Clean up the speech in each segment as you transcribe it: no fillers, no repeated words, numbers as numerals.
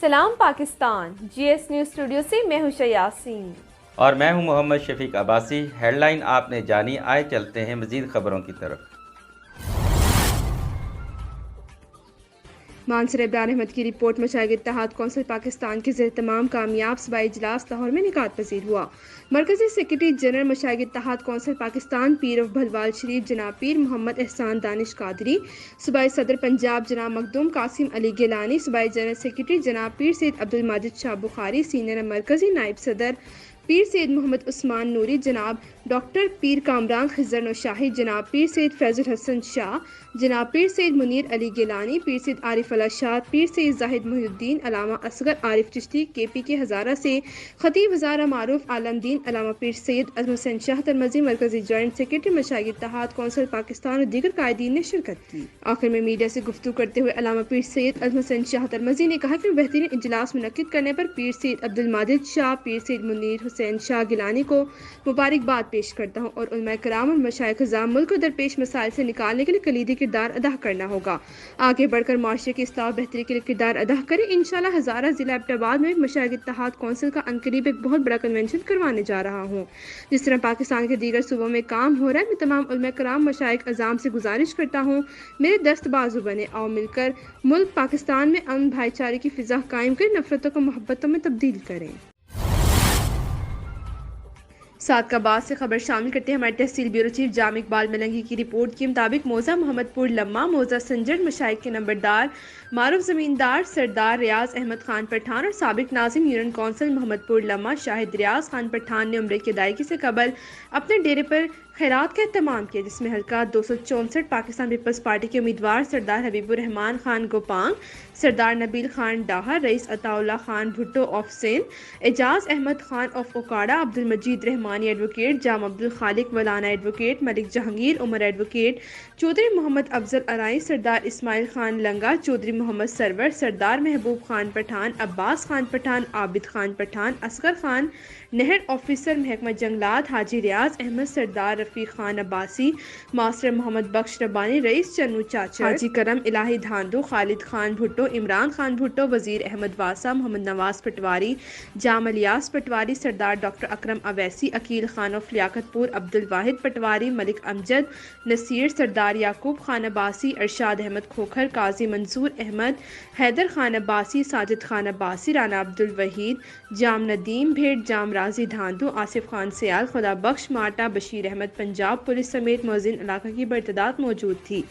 سلام پاکستان، جی S news studio سے میں ہوں یاسین اور میں ہوں محمد شفیق عباسی۔ ہیڈ لائن آپ نے جانی، آئے چلتے ہیں مزید خبروں کی طرف۔ مانسر ابرار احمد کی رپورٹ مشائق اتحاد کونسل پاکستان کے زیر اہتمام کامیاب صوبائی اجلاس لاہور میں انعقاد پذیر ہوا۔ مرکزی سیکرٹری جنرل مشائق اتحاد کونسل پاکستان پیر آف بھلوال شریف جناب پیر محمد احسان دانش قادری، صوبائی صدر پنجاب جناب مخدوم قاسم علی گیلانی، صوبائی جنرل سیکرٹری جناب پیر سید عبدالماجد شاہ بخاری، سینئر مرکزی نائب صدر پیر سید محمد عثمان نوری، جناب ڈاکٹر پیر کامران خضر نوشاہی، جناب پیر سید فیض الحسن شاہ، جناب پیر سید منیر علی گیلانی، پیر سید عارف اللہ شاہ، پیر سید زاہد محی الدین، علامہ اصغر عارف چشتی کے پی کے ہزارہ سے، خطیب ہزارہ معروف عالم دین علامہ پیر سید عظم حسین شاہ ترمذی، مرکزی جوائنٹ سیکرٹری مشائق اتحاد کونسل پاکستان اور دیگر قائدین نے شرکت کی۔ آخر میں میڈیا سے گفتگو کرتے ہوئے علامہ پیر سید عظم حسین شاہ ترمذی نے کہا کہ بہترین اجلاس منعقد کرنے پر پیر سید عبدالماجد شاہ، پیر سید منیر حسین شاہ گیلانی کو مبارکباد پیش کرتا ہوں اور علماء کرام اور مشائخ اعظام ملک کو درپیش مسائل سے نکالنے کے لیے کلیدی کردار ادا کرنا ہوگا، آگے بڑھ کر معاشرے کی اصلاح و بہتری کے لیے کردار ادا کریں۔ انشاءاللہ ہزارہ ضلع ایبٹ آباد میں مشائخ اتحاد کونسل کا عنقریب ایک بہت بڑا کنونشن کروانے جا رہا ہوں۔ جس طرح پاکستان کے دیگر صوبوں میں کام ہو رہا ہے، میں تمام علماء کرام مشائخ اعظام سے گزارش کرتا ہوں میرے دست بازو بنے، آؤ مل کر ملک پاکستان میں امن بھائی چارے کی فضا قائم کریں، نفرتوں کو محبتوں میں تبدیل کریں۔ صادقآباد سے خبر شامل کرتے ہیں ہمارے تحصیل بیورو چیف جامع اقبال ملنگی کی رپورٹ کے مطابق موضع محمد پور لمہ، موضع سنجر مشائخ کے نمبردار معروف زمیندار سردار ریاض احمد خان پٹھان اور سابق ناظم یونین کونسل محمد پور لمہ شاہد ریاض خان پٹھان نے عمرے کی ادائیگی سے قبل اپنے ڈیرے پر خیرات کا اہتمام کیا، جس میں حلقہ 264 پاکستان پیپلز پارٹی کے امیدوار سردار حبیب الرحمان خان گوپانگ، سردار نبیل Khan Dahar, Rais Ata Ullah Khan Bhutto of Sindh, Ijaz Ahmed Khan of Okara, Abdul Majeed Rehmani advocate, Jam Abdul Khaliq Walana advocate, Malik Jahangir Umar advocate, Chaudhry Muhammad Afzal Arain, Sardar Ismail Khan لنگا، چودھری محمد سرور، سردار محبوب خان پٹھان، عباس خان پٹھان، عابد خان پٹھان، اصغر خان نہر آفیسر محکمہ جنگلات، حاجی ریاض احمد، سردار رفیق خان عباسی، ماسٹر محمد بخش ربانی، رئیس چنو چاچر، حاجی کرم الہی دھاندو، خالد خان بھٹو، عمران خان بھٹو، وزیر احمد واسا، محمد نواز پٹواری، جام Ilyas Patwari, Sardar doctor Akram Owaisi, Aqeel Khan of Liaquatpur, Abdul Wahid patwari, ملک امجد نصیر، سردار یعقوب خان عباسی، ارشاد احمد کھوکھر، قاضی منصور احمد، حیدر خان عباسی، ساجد خان عباسی، رانا عبدالوحید، جام ندیم بھیٹ، جام راضی دھاندو، آصف خان سیال، خدا بخش ماٹا، بشیر احمد پنجاب پولیس سمیت موزین علاقہ کی بڑی تعداد موجود تھی۔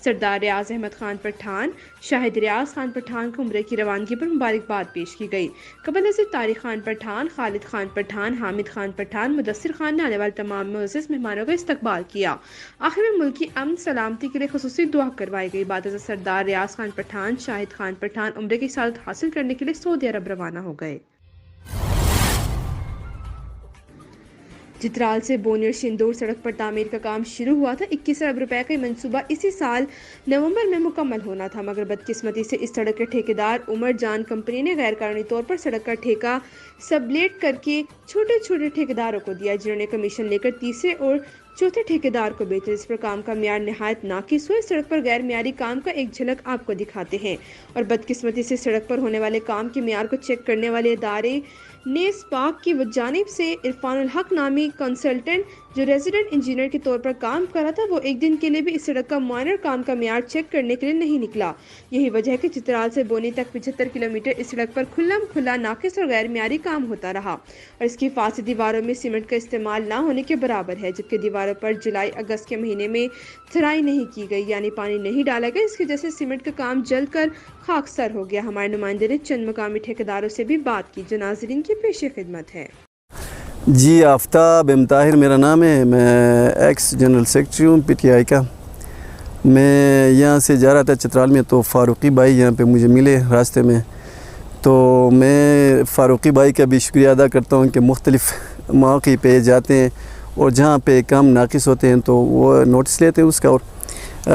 سردار ریاض احمد خان پٹھان، شاہد ریاض خان پٹھان کو عمرے کی روانگی پر مبارکباد پیش کی گئی۔ قبل ازیں طارق خان پٹھان، خالد خان پٹھان، حامد خان پٹھان، مدثر خان نے آنے والے تمام معزز مہمانوں کا استقبال کیا۔ آخر میں ملک کی امن سلامتی کے لیے خصوصی دعا کروائی گئی۔ بعد ازیں سردار ریاض خان پٹھان، شاہد خان پٹھان عمرے کی سعادت حاصل کرنے کے لیے سعودی عرب روانہ ہو گئے۔ چترال سے بونیر شندور سڑک پر تعمیر کا کام شروع ہوا تھا۔ 21 ارب روپے کا یہ منصوبہ اسی سال نومبر میں مکمل ہونا تھا، مگر بدقسمتی سے اس سڑک کے ٹھیکیدار عمر جان کمپنی نے غیر قانونی طور پر سڑک کا ٹھیکہ سبلیٹ کر کے چھوٹے چھوٹے ٹھیکیداروں کو دیا، جنہوں نے کمیشن لے کر تیسرے اور چوتھے ٹھیکیدار کو بیچا، جس پر کام کا معیار نہایت ناقص ہوا۔ اس سڑک پر غیر معیاری کام کا ایک جھلک آپ کو دکھاتے ہیں۔ اور بدقسمتی سے سڑک پر ہونے والے کام کے معیار کو چیک کرنے والے ادارے نیسپاک کی جانب سے عرفان الحق نامی کنسلٹنٹ جو ریزیڈنٹ انجینئر کے طور پر کام کر رہا تھا، وہ ایک دن کے لیے بھی اس سڑک کا مائنر کام کا معیار چیک کرنے کے لیے نہیں نکلا۔ یہی وجہ ہے کہ چترال سے بونی تک 75 کلومیٹر اس سڑک پر کھلا ناقص اور غیر معیاری کام ہوتا رہا، اور اس کی حفاظتی دیواروں میں سیمنٹ کا استعمال نہ ہونے کے برابر ہے، جبکہ دیواروں پر جولائی اگست کے مہینے میں تھرائی نہیں کی گئی، یعنی پانی نہیں ڈالا گیا، اس کی وجہ سے سیمنٹ کا کام جل کر خاکسار ہو گیا۔ ہمارے نمائندے نے چند مقامی ٹھیکیداروں سے بھی بات کی، جو ناظرین کی پیش خدمت ہے۔ جی، آفتاب ایم طاہر میرا نام ہے، میں ایکس جنرل سیکرٹری ہوں پی ٹی آئی کا۔ میں یہاں سے جا رہا تھا چترال میں، تو فاروقی بھائی یہاں پہ مجھے ملے راستے میں، تو میں فاروقی بھائی کا بھی شکریہ ادا کرتا ہوں کہ مختلف مواقع پہ جاتے ہیں اور جہاں پہ کام ناقص ہوتے ہیں تو وہ نوٹس لیتے ہیں اس کا اور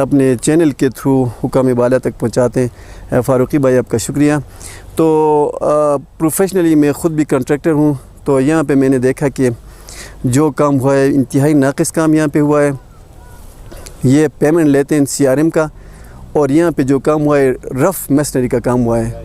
اپنے چینل کے تھرو حکام بالا تک پہنچاتے ہیں۔ فاروقی بھائی آپ کا شکریہ۔ تو پروفیشنلی میں خود بھی کنٹریکٹر ہوں، تو یہاں پہ میں نے دیکھا کہ جو کام ہوا ہے انتہائی ناقص کام یہاں پہ ہوا ہے۔ یہ پیمنٹ لیتے ہیں سی آر ایم کا، اور یہاں پہ جو کام ہوا ہے رف میسنری کا کام ہوا ہے،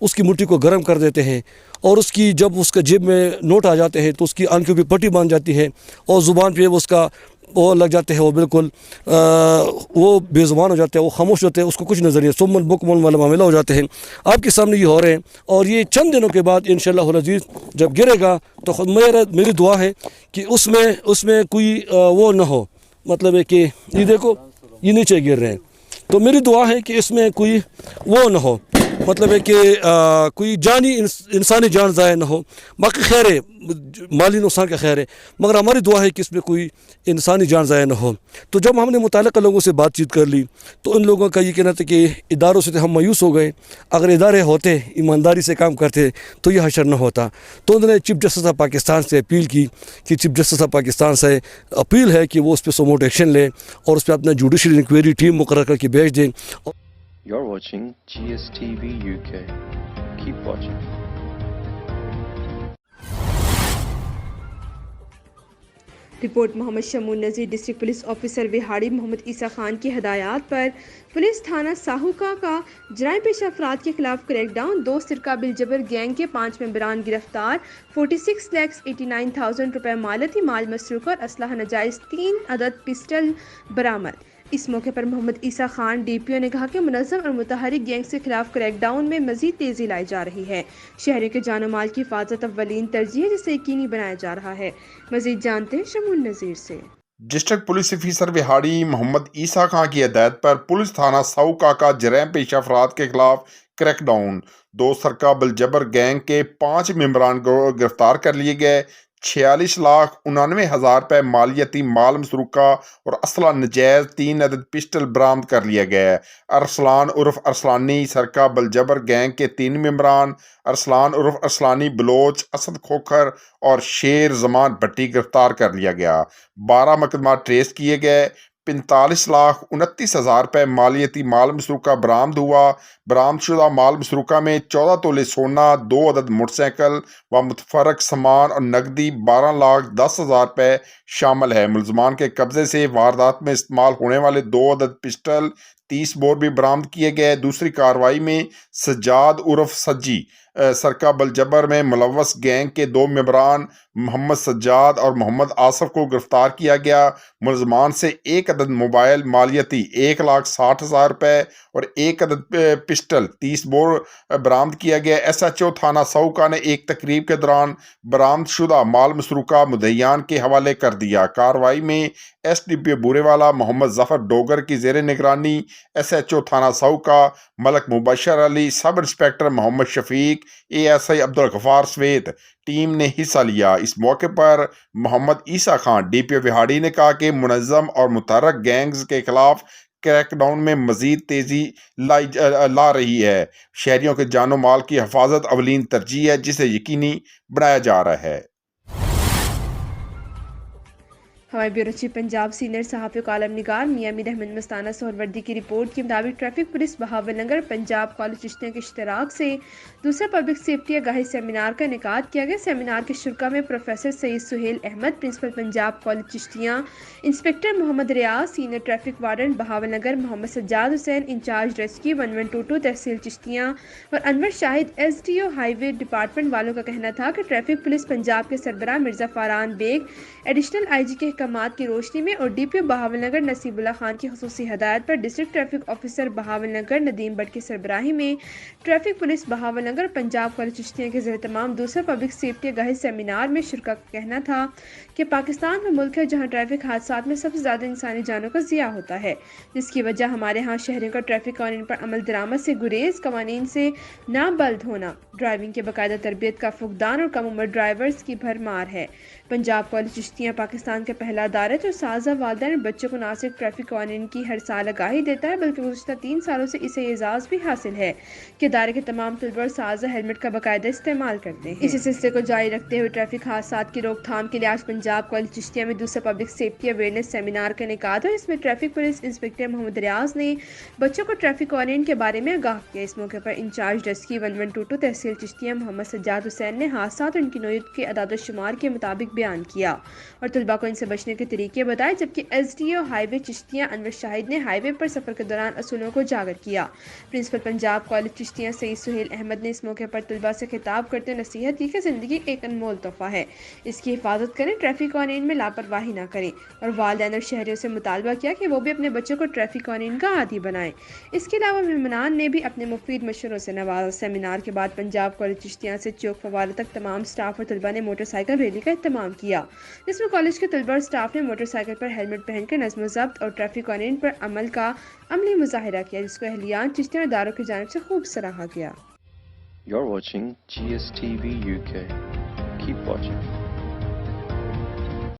اس کی مٹی کو گرم کر دیتے ہیں اور اس کی جب اس کے جیب میں نوٹ آ جاتے ہیں تو اس کی آنکھوں پہ پٹی باندھ جاتی ہے اور زبان پہ اس کا وہ لگ جاتے ہیں، وہ بالکل وہ بے زبان ہو جاتے ہیں، وہ خاموش ہوتے ہیں، اس کو کچھ نظر نہیں، سمن بکمن والا معاملہ ہو جاتے ہیں۔ آپ کے سامنے یہ ہو رہے ہیں اور یہ چند دنوں کے بعد انشاءاللہ العزیز جب گرے گا تو میری دعا ہے کہ اس میں کوئی وہ نہ ہو، مطلب ہے کہ یہ دیکھو یہ نیچے گر رہے ہیں، تو میری دعا ہے کہ اس میں کوئی وہ نہ ہو، مطلب ہے کہ کوئی انسانی جان ضائع نہ ہو۔ باقی خیر ہے، مالی نقصان کا خیر ہے، مگر ہماری دعا ہے کہ اس میں کوئی انسانی جان ضائع نہ ہو۔ تو جب ہم نے متعلقہ لوگوں سے بات چیت کر لی تو ان لوگوں کا یہ کہنا تھا کہ اداروں سے تو ہم مایوس ہو گئے، اگر ادارے ہوتے ایمانداری سے کام کرتے تو یہ حشر نہ ہوتا۔ تو انہوں نے چیف جسٹس آف پاکستان سے اپیل کی کہ چیف جسٹس آف پاکستان سے اپیل ہے کہ وہ اس پہ سوموٹ ایکشن لیں اور اس پہ اپنا جوڈیشل انکوائری ٹیم مقرر کر کے بھیج دیں۔ You're watching GSTV UK. Keep watching. Report Muhammad Shamoon Nazir. District police officer Vehari Muhammad Isa Khan کی ہدایات پر پولیس تھانہ ساہوکا کا جرائم پیشہ افراد کے خلاف کریک ڈاؤن، 2 سرقہ بالجبر گینگ کے 5 ممبران گرفتار، 46,89,000 روپے مالیتی مال مسروقہ اور اسلحہ ناجائز 3 عدد پسٹل برآمد۔ اس موقع پر محمد عیسیٰ خان ڈی پی او نے کہا کہ منظم اور متحرک گینگز کے خلاف کریک ڈاؤن میں مزید تیزی لائی جا رہی ہے۔ شہریوں کے جان و مال کی حفاظت اولین ترجیح ہے، جسے یقینی بنایا جا رہا ہے۔ مزید جانتے ہیں شمون نذیر سے۔ District police officer Vehari Muhammad Isa Khan کی ہدایت پر پولیس تھانہ ساؤکا کا جرائم پیشہ افراد کے خلاف کریک ڈاؤن، 2 سرقہ بالجبر گینگ کے 5 ممبران کو گرفتار کر لیے گئے، 46,99,000 روپے مالیتی مال مسروقہ اور اسلحہ ناجائز 3 عدد پسٹل برآمد کر لیا گیا ہے۔ ارسلان عرف ارسلانی سرقہ بالجبر گینگ کے 3 ممبران، ارسلان عرف ارسلانی بلوچ، اسد کھوکھر اور شیر زمان بھٹی گرفتار کر لیا گیا۔ 12 مقدمات ٹریس کیے گئے، 45,29,000 روپے مالیتی مال مسروقہ برآمد ہوا۔ برآمد شدہ مال مسروقہ میں 14 تولے سونا، 2 عدد موٹر سائیکل و متفرق سامان اور نقدی 12,10,000 روپے شامل ہے۔ ملزمان کے قبضے سے واردات میں استعمال ہونے والے 2 عدد پسٹل، 30 بور بھی برآمد کیے گئے۔ دوسری کارروائی میں سجاد عرف سجی سرقہ بالجبر میں ملوث گینگ کے 2 ممبران محمد سجاد اور محمد آصف کو گرفتار کیا گیا۔ ملزمان سے 1 عدد موبائل مالیتی 1,60,000 روپے اور 1 عدد پسٹل 30 بور برآمد کیا گیا۔ ایس ایچ او تھانہ ساؤکا نے ایک تقریب کے دوران برآمد شدہ مال مسروقہ مدعیان کے حوالے کر دیا۔ کارروائی میں ایس ڈی پی او بورے والا محمد ظفر ڈوگر کی زیر نگرانی ایس ایچ او تھانہ Saoka Malik Mubashir Ali, sub inspector Muhammad Shafiq, A S I Abdul Ghaffar سویت ٹیم نے حصہ لیا۔ اس موقع پر Muhammad Isa Khan D P O Vehari نے کہا کہ منظم اور متحرک گینگز کے خلاف کریک ڈاؤن میں مزید تیزی لا رہی ہے۔ شہریوں کے جان و مال کی حفاظت اولین ترجیح ہے، جسے یقینی بنایا جا رہا ہے۔ ہمارے بیورو چیف پنجاب سینئر صحافی کالم نگار میاں امیر احمد مستانہ سہروردی کی رپورٹ کے مطابق traffic police Bahawalnagar Punjab college Chishtian کے اشتراک سے دوسرا پبلک سیفٹی آگاہی سیمینار کا انعقاد کیا گیا۔ سیمینار کے شرکا میں professor Syed Sohail Ahmed, principal Punjab college Chishtian, inspector Muhammad Riaz, senior traffic warden Bahawalnagar Muhammad Sajjad Hussain, incharge rescue 1122 tehsil Chishtian اور Anwar Shahid S D O highway department والوں کا کہنا تھا کہ ٹریفک پولیس پنجاب کے سربراہ Mirza Faran Baig additional I G کے احکامات کی روشنی میں اور D P O Bahawalnagar Naseeb Ullah Khan کی خصوصی ہدایت پر district traffic officer Bahawalnagar Nadeem Butt کی سربراہی میں traffic police Bahawalnagar Punjab college Chishtian کے زیر اہتمام دوسرا پبلک سیفٹی آگاہی سیمینار میں شرکا کا کہنا تھا کہ پاکستان میں ملک ہے جہاں ٹریفک حادثات میں سب سے زیادہ انسانی جانوں کا ضیاع ہوتا ہے، جس کی وجہ ہمارے ہاں شہریوں کا ٹریفک قوانین پر عمل درآمد سے گریز، قوانین سے نابلد ہونا، ڈرائیونگ کے باقاعدہ تربیت کا فقدان اور کم عمر ڈرائیورز کی بھرمار ہے۔ پنجاب کالج چشتیاں پاکستان کا پہلا ادارہ جو سازہ والدین اور بچوں کو نہ صرف ٹریفک قوانین کی ہر سال آگاہی دیتا ہے بلکہ گزشتہ 3 سالوں سے اسے اعزاز بھی حاصل ہے کہ ادارے کے تمام طلبہ اور سازہ ہیلمٹ کا باقاعدہ استعمال کرتے ہیں۔ اسی سلسلے کو جاری رکھتے ہوئے ٹریفک حادثات کی روک تھام کے لیے آج پنجاب کالج چشتیاں میں دوسرا پبلک سیفٹی اویئرنیس سیمینار کا انعقاد ہوا، جس میں ٹریفک پولیس انسپکٹر محمد ریاض نے بچوں کو ٹریفک قوانین کے بارے میں آگاہ کیا۔ اس موقع پر انچارج ریسکیو 1122 تحصیل چشتیاں محمد سجاد حسین نے حادثات اور ان کی نوعیت کے اعداد و شمار کے مطابق بیان کیا اور طلباء کو ان سے بچنے کے طریقے بتائے، جبکہ SDO ہائی وے چشتیاں انور شاہد نے ہائی وے پر سفر کے دوران اصولوں کو اجاگر کیا۔ پرنسپل پنجاب کالج چشتیاں سعید سہیل احمد نے اس موقع پر طلباء سے خطاب کرتے نصیحت کی کہ زندگی ایک انمول تحفہ ہے، اس کی حفاظت کریں، ٹریفک قوانین میں لاپرواہی نہ کریں، اور والدین اور شہریوں سے مطالبہ کیا کہ وہ بھی اپنے بچوں کو ٹریفک قوانین کا عادی بنائیں۔ اس کے علاوہ مہمانان نے بھی اپنے مفید مشوروں سے نوازا۔ سیمینار کے بعد پنجاب کالج چشتیاں سے چوک فوارہ تک تمام سٹاف اور طلباء نے موٹر سائیکل ریلی کا اہتمام کیا، جس میں کالج کے طلباء اور سٹاف نے موٹر سائیکل پر ہیلمٹ پہن کر نظم و ضبط اور ٹریفک قوانین پر عمل کا عملی مظاہرہ کیا، جس کو اہلیان چشتیاں اور اداروں کی جانب سے خوب سراہا گیا۔ You're watching GSTV UK. Keep watching.